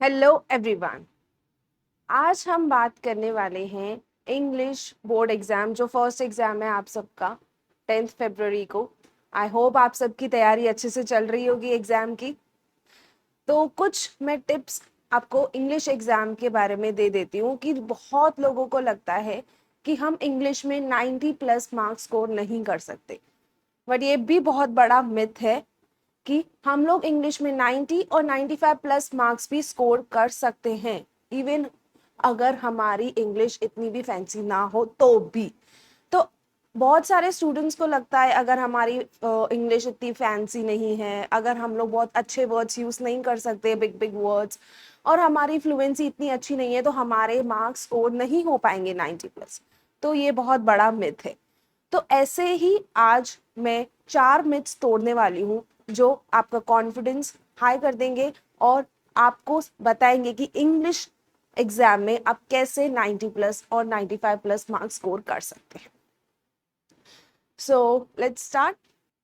Hello everyone. आज हम बात करने वाले हैं इंग्लिश बोर्ड एग्जाम, जो फर्स्ट एग्जाम है आप सबका 10 फरवरी को। आई होप आप सबकी तैयारी अच्छे से चल रही होगी एग्जाम की। तो कुछ मैं टिप्स आपको इंग्लिश एग्जाम के बारे में दे देती हूँ कि बहुत लोगों को लगता है कि हम इंग्लिश में 90 प्लस मार्क्स स्कोर नहीं कर सकते, बट ये भी बहुत बड़ा मिथ है कि हम लोग इंग्लिश में 90 और 95 प्लस मार्क्स भी स्कोर कर सकते हैं, इवन अगर हमारी इंग्लिश इतनी भी फैंसी ना हो तो भी। तो बहुत सारे स्टूडेंट्स को लगता है अगर हमारी इंग्लिश इतनी फैंसी नहीं है, अगर हम लोग बहुत अच्छे वर्ड्स यूज नहीं कर सकते, बिग बिग वर्ड्स, और हमारी फ्लुएंसी इतनी अच्छी नहीं है, तो हमारे मार्क्स स्कोर नहीं हो पाएंगे 90 प्लस। तो ये बहुत बड़ा मिथ है। तो ऐसे ही आज मैं 4 मिथ्स तोड़ने वाली हूँ जो आपका कॉन्फिडेंस हाई कर देंगे और आपको बताएंगे कि इंग्लिश एग्जाम में आप कैसे 90 प्लस और 95 प्लस मार्क्स स्कोर कर सकते हैं। So let's start.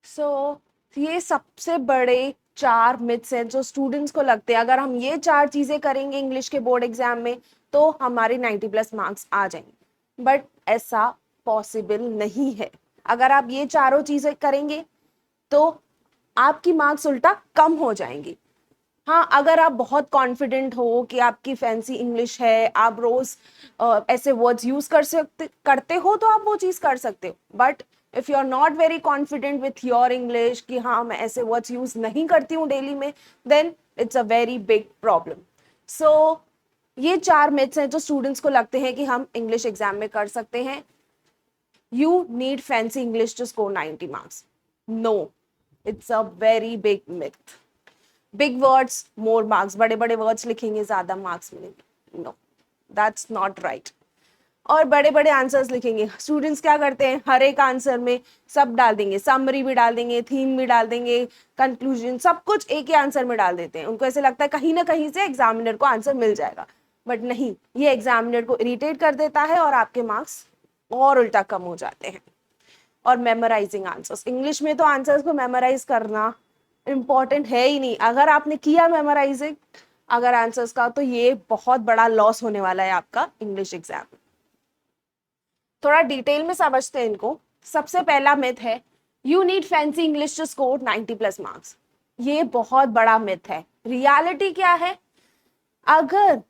सो ये सबसे बड़े 4 मिथ्स हैं जो स्टूडेंट्स को लगते हैं अगर हम ये 4 चीजें करेंगे इंग्लिश के बोर्ड एग्जाम में तो हमारे 90 प्लस मार्क्स आ जाएंगे, बट ऐसा पॉसिबल नहीं है। अगर आप ये चारों चीजें करेंगे तो आपकी मार्क्स उल्टा कम हो जाएंगी। हाँ, अगर आप बहुत कॉन्फिडेंट हो कि आपकी फैंसी इंग्लिश है, आप रोज ऐसे वर्ड्स यूज करते हो तो आप वो चीज कर सकते हो, but if you are not very confident with your English कि हाँ मैं ऐसे वर्ड्स यूज नहीं करती हूँ डेली में, then it's a very big problem. So ये 4 मिथ्स हैं जो स्टूडेंट्स को लगते हैं कि हम इंग्लिश एग्जाम में कर सकते हैं। You need fancy English to score 90 marks. No, it's a very big myth. Big words more marks, बड़े बड़े वर्ड्स लिखेंगे ज्यादा मार्क्स मिलेंगे। No, that's not right. और बड़े बड़े आंसर्स लिखेंगे, स्टूडेंट्स क्या करते हैं हर एक आंसर में सब डाल देंगे, समरी भी डाल देंगे, थीम भी डाल देंगे, कंक्लूजन, सब कुछ एक ही आंसर में डाल देते हैं। उनको ऐसे लगता है कहीं ना कहीं से एग्जामिनर को आंसर मिल जाएगा, बट नहीं, ये एग्जामिनर को इरिटेट कर देता है और आपके मार्क्स और उल्टा कम हो जाते हैं। और मेमोराइजिंग आंसर्स, इंग्लिश में तो आंसर्स को मेमोराइज करना इंपॉर्टेंट है ही नहीं। अगर आपने किया मेमोराइजिंग अगर आंसर्स का, तो ये बहुत बड़ा लॉस होने वाला है आपका इंग्लिश एग्जाम। थोड़ा डिटेल में समझते हैं इनको। सबसे पहला मिथ है you need fancy English to score 90 plus marks. ये बहुत बड़ा मिथ है। रियलिटी क्या है? अगर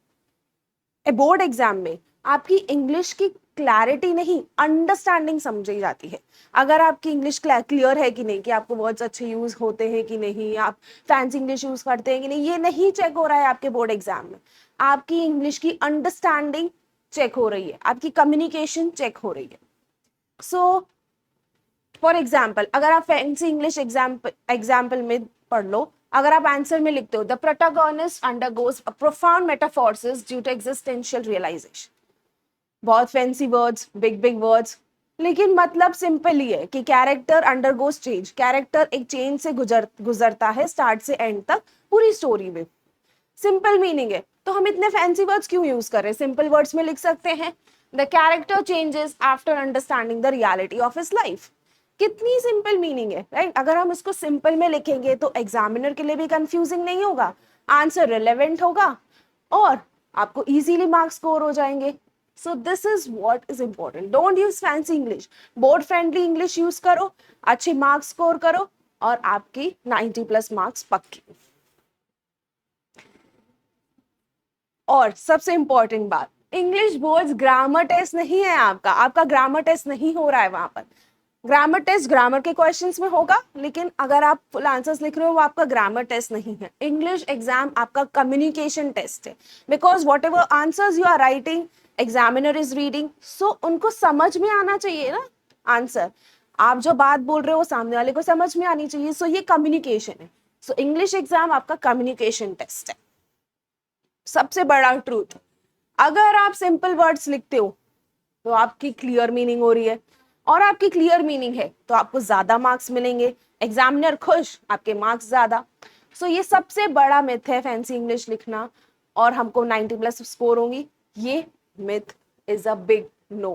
बोर्ड एग्जाम में आपकी इंग्लिश की क्लैरिटी नहीं, अंडरस्टैंडिंग समझी जाती है। अगर आपकी इंग्लिश क्लियर है कि नहीं, कि आपको वर्ड्स अच्छे यूज होते हैं कि नहीं, आप फैंसी इंग्लिश यूज करते हैं कि नहीं, ये नहीं चेक हो रहा है आपके बोर्ड एग्जाम में। आपकी इंग्लिश की अंडरस्टैंडिंग चेक हो रही है, आपकी कम्युनिकेशन चेक हो रही है। सो फॉर एग्जाम्पल, अगर आप फैंसी इंग्लिश एग्जाम्पल में पढ़ लो, अगर आप आंसर में लिखते हो the protagonist undergoes a profound metamorphosis due to existential realisation, बहुत fancy words, big big words, लेकिन मतलब सिंपल ही है कि कैरेक्टर अंडरगोज चेंज, कैरेक्टर एक चेंज से गुजरता है स्टार्ट से एंड तक पूरी स्टोरी में। सिंपल मीनिंग है, तो हम इतने फैंसी वर्ड्स क्यों यूज कर रहे हैं? सिंपल वर्ड्स में लिख सकते हैं the character changes after understanding the reality of his life. कितनी सिंपल मीनिंग है, राइट? अगर हम इसको सिंपल में लिखेंगे तो एग्जामिनर के लिए भी कंफ्यूजिंग नहीं होगा, आंसर रिलेवेंट होगा और आपको इजीली मार्क्स स्कोर हो जाएंगे। सो this is what is important. Don't use fancy English, board friendly English use करो, अच्छे मार्क्स स्कोर करो और आपकी 90 प्लस मार्क्स पक्की। और सबसे इंपॉर्टेंट बात, इंग्लिश बोर्ड्स ग्रामर टेस्ट नहीं है आपका, आपका ग्रामर टेस्ट नहीं हो रहा है वहां पर। ग्रामर टेस्ट ग्रामर के क्वेश्चंस में होगा, लेकिन अगर आप फुल आंसर्स लिख रहे हो वो आपका ग्रामर टेस्ट नहीं है। इंग्लिश एग्जाम आपका कम्युनिकेशन टेस्ट है, because whatever answers you are writing examiner is reading, so उनको समझ में आना चाहिए ना आंसर। आप जो बात बोल रहे हो सामने वाले को समझ में आनी चाहिए, सो ये कम्युनिकेशन है। सो इंग्लिश एग्जाम आपका कम्युनिकेशन टेस्ट है। सबसे बड़ा ट्रूथ, अगर आप सिंपल वर्ड्स लिखते हो तो आपकी क्लियर मीनिंग हो रही है, और आपकी क्लियर मीनिंग है तो आपको ज्यादा मार्क्स मिलेंगे, एग्जामिनर खुश, आपके मार्क्स ज्यादा। सो ये सबसे बड़ा मिथ है फैंसी इंग्लिश लिखना और हमको 90 प्लस स्कोर होंगी। ये myth is a big no.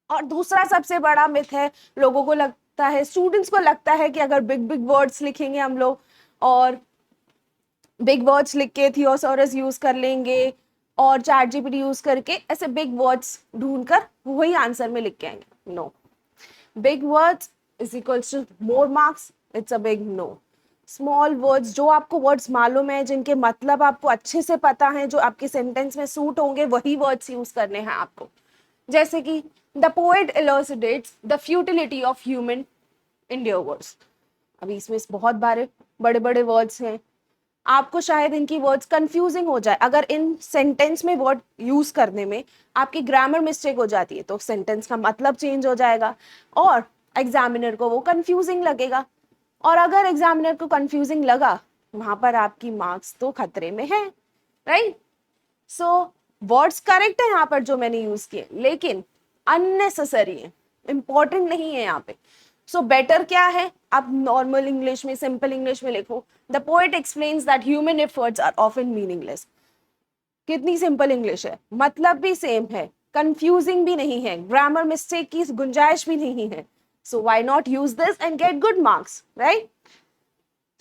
और दूसरा सबसे बड़ा मिथ है, लोगों को लगता है, स्टूडेंट्स को लगता है कि अगर बिग बिग वर्ड्स लिखेंगे हम लोग और बिग वर्ड्स लिख के थियोसॉरस यूज कर लेंगे और चैट जीपीटी यूज करके ऐसे बिग वर्ड्स ढूंढकर वही आंसर में लिख के आएंगे। No, big words is equals to more marks, it's a big no. Small words, जो आपको वर्ड्स मालूम है, जिनके मतलब आपको अच्छे से पता है, जो आपके सेंटेंस में सूट होंगे, वही वर्ड्स यूज करने हैं आपको। जैसे कि the poet illustrates the futility of human endeavors। अभी इसमें बहुत बारे बड़े बड़े वर्ड्स हैं, आपको शायद इनकी वर्ड्स कंफ्यूजिंग हो जाए। अगर इन सेंटेंस में वर्ड यूज करने में आपकी ग्रामर मिस्टेक हो जाती है तो सेंटेंस का मतलब चेंज हो जाएगा और एग्जामिनर को वो कंफ्यूजिंग लगेगा। और अगर एग्जामिनर को कंफ्यूजिंग लगा, वहां पर आपकी मार्क्स तो खतरे में है, राइट। सो वर्ड्स करेक्ट है यहाँ पर जो मैंने यूज किए, लेकिन अननेसेसरी है, इंपॉर्टेंट नहीं है यहाँ पे। सो बेटर क्या है, आप नॉर्मल इंग्लिश में, सिंपल इंग्लिश में लिखो, the poet explains that human efforts are often meaningless. कितनी सिंपल इंग्लिश है, मतलब भी सेम है, कंफ्यूजिंग भी नहीं है, ग्रामर मिस्टेक की गुंजाइश भी नहीं है। So why not use this and get good marks, right.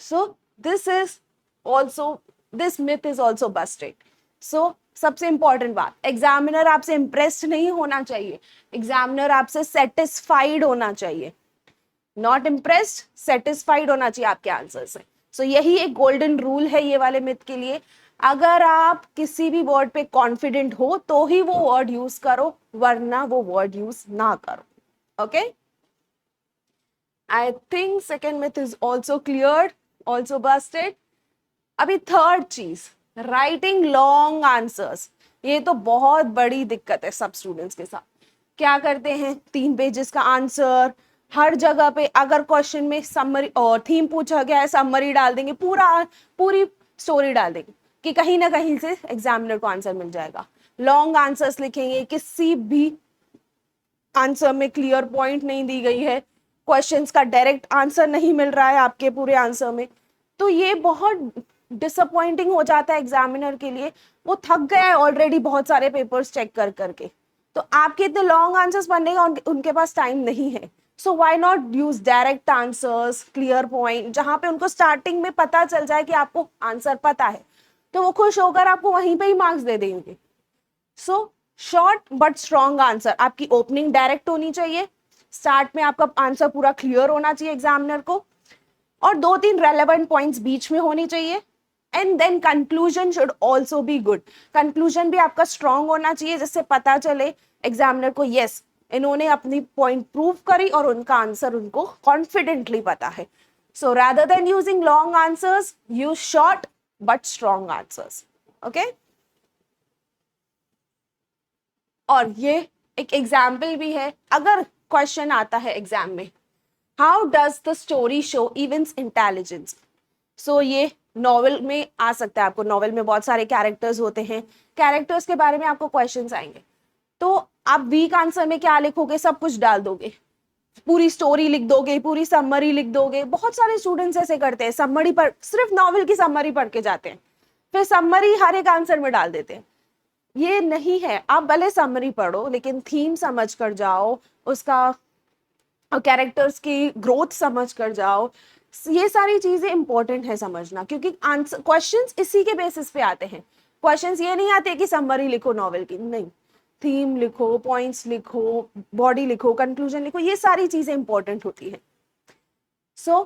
So this is also, this myth is also busted. So सबसे इंपॉर्टेंट बात, एग्जामिनर आपसे इंप्रेस्ड नहीं होना चाहिए, एग्जामिनर आपसे सेटिस्फाइड होना चाहिए। नॉट इम्प्रेस्ड, सेटिस्फाइड होना चाहिए आपके आंसर से। सो यही एक गोल्डन रूल है ये वाले मिथ के लिए। अगर आप किसी भी वर्ड पे कॉन्फिडेंट हो तो ही वो वर्ड यूज करो, वरना वो वर्ड यूज ना करो। Okay, I think second myth is also clear, also Busted. अभी थर्ड चीज, राइटिंग लॉन्ग आंसर्स। ये तो बहुत बड़ी दिक्कत है सब स्टूडेंट्स के साथ। क्या करते हैं, 3 पेजेस का आंसर, हर जगह पे अगर क्वेश्चन में समरी और थीम पूछा गया है, समरी डाल देंगे, पूरी स्टोरी डाल देंगे कि कहीं ना कहीं से एग्जामिनर को आंसर मिल जाएगा। लॉन्ग आंसर्स लिखेंगे, किसी भी आंसर में क्लियर पॉइंट नहीं दी गई है, क्वेश्चंस का डायरेक्ट आंसर नहीं मिल रहा है आपके पूरे आंसर में, तो ये बहुत डिसअपॉइंटिंग हो जाता है एग्जामिनर के लिए। वो थक गया है ऑलरेडी बहुत सारे पेपर्स चेक कर करके, तो आपके इतने लॉन्ग आंसर्स पढ़ने का उनके पास टाइम नहीं है। So why not use direct answers, clear point, जहां पे उनको स्टार्टिंग में पता चल जाए कि आपको आंसर पता है, तो वो खुश होकर आपको वहीं पे ही मार्क्स दे देंगे। So short but strong answer, आपकी ओपनिंग डायरेक्ट होनी चाहिए, स्टार्ट में आपका आंसर पूरा क्लियर होना चाहिए एग्जामिनर को, और 2-3 रेलेवेंट पॉइंट्स बीच में होनी चाहिए। And then conclusion should also be good, conclusion भी आपका स्ट्रॉन्ग होना चाहिए, जिससे पता चले एग्जामिनर को यस इन्होंने अपनी पॉइंट प्रूव करी और उनका आंसर उनको कॉन्फिडेंटली पता है। So rather than using long answers, use short but strong answers. Okay, और ये एक एग्जाम्पल भी है, अगर क्वेश्चन आता है एग्जाम में, how does the story show events intelligence. So ये नॉवेल में आ सकता है, आपको नॉवेल में बहुत सारे कैरेक्टर्स होते हैं, कैरेक्टर्स के बारे में आपको क्वेश्चंस आएंगे, तो आप वीक आंसर में क्या लिखोगे, सब कुछ डाल दोगे, पूरी स्टोरी लिख दोगे, पूरी समरी लिख दोगे। बहुत सारे स्टूडेंट्स ऐसे करते हैं, समरी पर सिर्फ नॉवेल की समरी पढ़ के जाते हैं, फिर समरी हर एक आंसर में डाल देते हैं। ये नहीं है, आप भले समरी पढ़ो लेकिन थीम समझ कर जाओ, उसका कैरेक्टर्स की ग्रोथ समझ कर जाओ। ये सारी चीजें इंपॉर्टेंट है समझना, क्योंकि आंसर क्वेश्चंस इसी के बेसिस पे आते हैं। क्वेश्चंस ये नहीं आते कि समरी लिखो नॉवेल की, नहीं, थीम लिखो, पॉइंट्स लिखो, बॉडी लिखो, कंक्लूजन लिखो, ये सारी चीजें इंपॉर्टेंट होती है। सो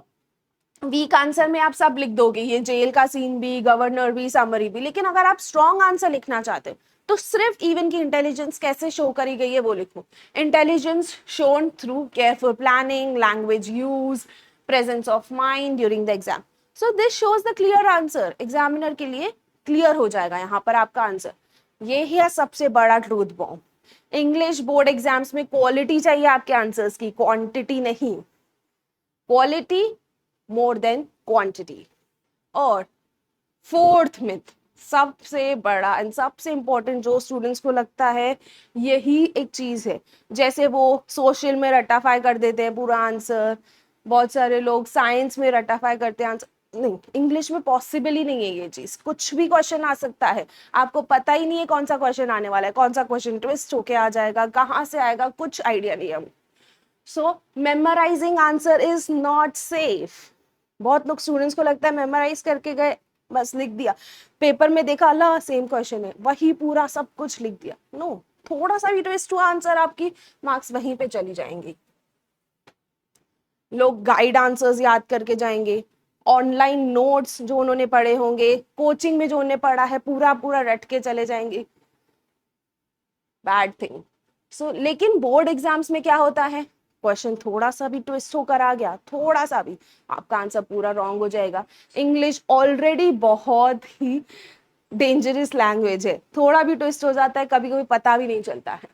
वीक आंसर में आप सब लिख दोगे, ये जेल का सीन भी, गवर्नर भी, समरी भी, लेकिन अगर आप स्ट्रॉन्ग आंसर लिखना चाहते हो तो सिर्फ इवन की इंटेलिजेंस कैसे शो करी गई है वो लिखो। Intelligence shown through careful planning, language use, presence of mind during the exam. So this shows the clear answer, examiner के लिए क्लियर हो जाएगा यहाँ पर आपका आंसर। ये है सबसे बड़ा truth bomb. English board exams में क्वालिटी चाहिए आपके आंसर्स की, क्वांटिटी नहीं, क्वालिटी मोर देन क्वांटिटी। और फोर्थ मिथ, सबसे बड़ा एंड सबसे इंपॉर्टेंट, जो स्टूडेंट्स को लगता है यही एक चीज है, जैसे वो सोशल में रटाफाई कर देते हैं पूरा आंसर, बहुत सारे लोग साइंस में रटाफाई करते हैं आंसर, नहीं, इंग्लिश में पॉसिबल ही नहीं है ये चीज। कुछ भी क्वेश्चन आ सकता है, आपको पता ही नहीं है कौन सा क्वेश्चन आने वाला है, कौन सा क्वेश्चन ट्विस्ट होके आ जाएगा, कहाँ से आएगा, कुछ आइडिया नहीं है। So memorising answer is not safe. बहुत लोग स्टूडेंट्स को लगता है मेमोराइज करके गए, बस लिख दिया, पेपर में देखा अल्लाह सेम क्वेश्चन है, वही पूरा सब कुछ लिख दिया। नो, थोड़ा सा भी ट्विस्ट हुआ आंसर, आपकी मार्क्स वहीं पे चली जाएंगी। लोग गाइड आंसर्स याद करके जाएंगे, ऑनलाइन नोट्स जो उन्होंने पढ़े होंगे, कोचिंग में जो उन्होंने पढ़ा है पूरा पूरा रट के चले जाएंगे। Bad thing. सो लेकिन बोर्ड एग्जाम्स में क्या होता है, क्वेश्चन थोड़ा सा भी ट्विस्ट होकर आ गया, थोड़ा सा भी, आपका आंसर पूरा रॉन्ग हो जाएगा। इंग्लिश ऑलरेडी बहुत ही डेंजरस लैंग्वेज है, थोड़ा भी ट्विस्ट हो जाता है कभी कभी पता भी नहीं चलता है।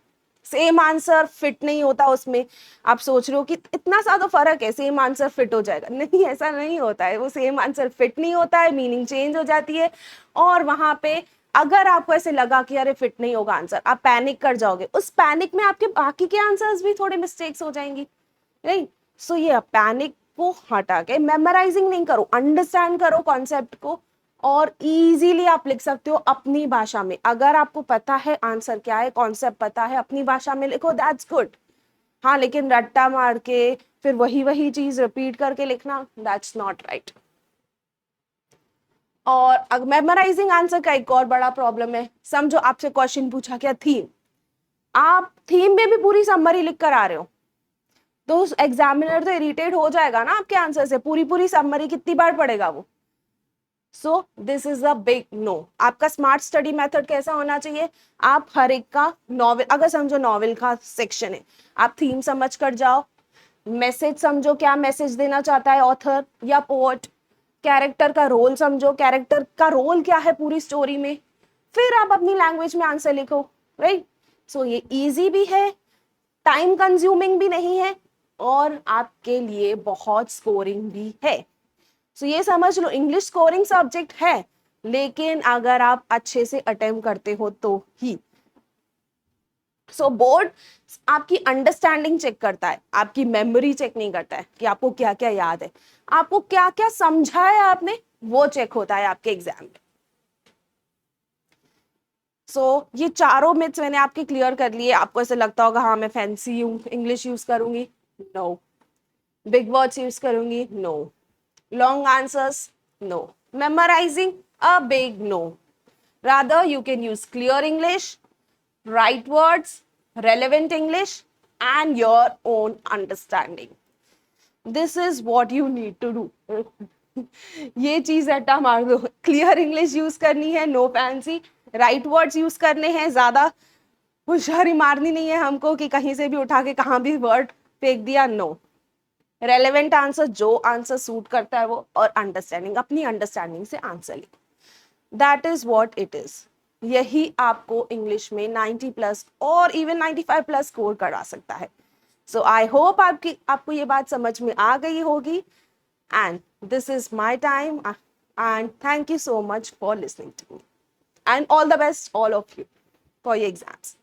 सेम आंसर फिट नहीं होता उसमें, आप सोच रहे हो कि इतना सा तो फर्क है, सेम आंसर फिट हो जाएगा, नहीं ऐसा नहीं होता है, वो सेम आंसर फिट नहीं होता है, मीनिंग चेंज हो जाती है। और वहां पे अगर आपको ऐसे लगा कि अरे फिट नहीं होगा आंसर, आप पैनिक कर जाओगे, उस पैनिक में आपके बाकी के आंसर्स भी थोड़े मिस्टेक्स हो जाएंगी, राइट। सो ये पैनिक को हटा के मेमोराइजिंग नहीं करो, अंडरस्टैंड करो कॉन्सेप्ट को, और इजीली आप लिख सकते हो अपनी भाषा में। अगर आपको पता है आंसर क्या है, कॉन्सेप्ट पता है, अपनी भाषा में लिखो, दैट्स गुड। हाँ, लेकिन रट्टा मार के फिर वही वही चीज रिपीट करके लिखना, दैट्स नॉट राइट। और मेमोराइजिंग आंसर का एक और बड़ा प्रॉब्लम है, समझो आपसे क्वेश्चन पूछा क्या थीम, आप थीम में भी पूरी समरी लिख कर आ रहे हो, तो एग्जामिनर तो इरिटेट हो जाएगा ना आपके आंसर से, पूरी पूरी समरी कितनी बार पढ़ेगा वो। So this is a big no. आपका स्मार्ट स्टडी मेथड कैसा होना चाहिए, आप हर एक का नॉवेल, अगर समझो नॉवेल का सेक्शन है, आप थीम समझ कर जाओ, मैसेज समझो, क्या मैसेज देना चाहता है ऑथर या पोएट, कैरेक्टर का रोल समझो, कैरेक्टर का रोल क्या है पूरी स्टोरी में, फिर आप अपनी लैंग्वेज में आंसर लिखो, राइट। सो ये इजी भी है, टाइम कंज्यूमिंग भी नहीं है, और आपके लिए बहुत स्कोरिंग भी है। सो ये समझ लो, इंग्लिश स्कोरिंग सब्जेक्ट है, लेकिन अगर आप अच्छे से अटेम्प्ट करते हो तो ही। सो बोर्ड आपकी अंडरस्टैंडिंग चेक करता है, आपकी मेमोरी चेक नहीं करता है कि आपको क्या क्या याद है, आपको क्या क्या समझा है आपने, वो चेक होता है आपके एग्जाम में। ये चारों मिथ्स मैंने आपके क्लियर कर लिए। आपको ऐसे लगता होगा हाँ मैं फैंसी इंग्लिश यूज करूंगी, नो। बिग वर्ड्स यूज करूंगी, no. long answers, no. Memorizing, a big no. Rather, you can use clear English, right words, relevant English, and your own understanding. This is what you need to do. ये चीज अट्टा मार दो, clear English use करनी है, no fancy, right words use करने हैं, ज्यादा होशियारी मारनी नहीं है हमको कि कहीं से भी उठा के कहाँ भी वर्ड फेंक दिया, नो। रेलेवेंट आंसर, जो आंसर सूट करता है वो, और अंडरस्टैंडिंग, अपनी अंडरस्टैंडिंग से आंसर लिखो, that is what it is. यही आपको इंग्लिश में 90 प्लस और इवन 95 प्लस स्कोर करा सकता है। सो आई होप आपको ये बात समझ में आ गई होगी, and this is my time, and thank you so much for listening to me, and all the best all of you for your exams.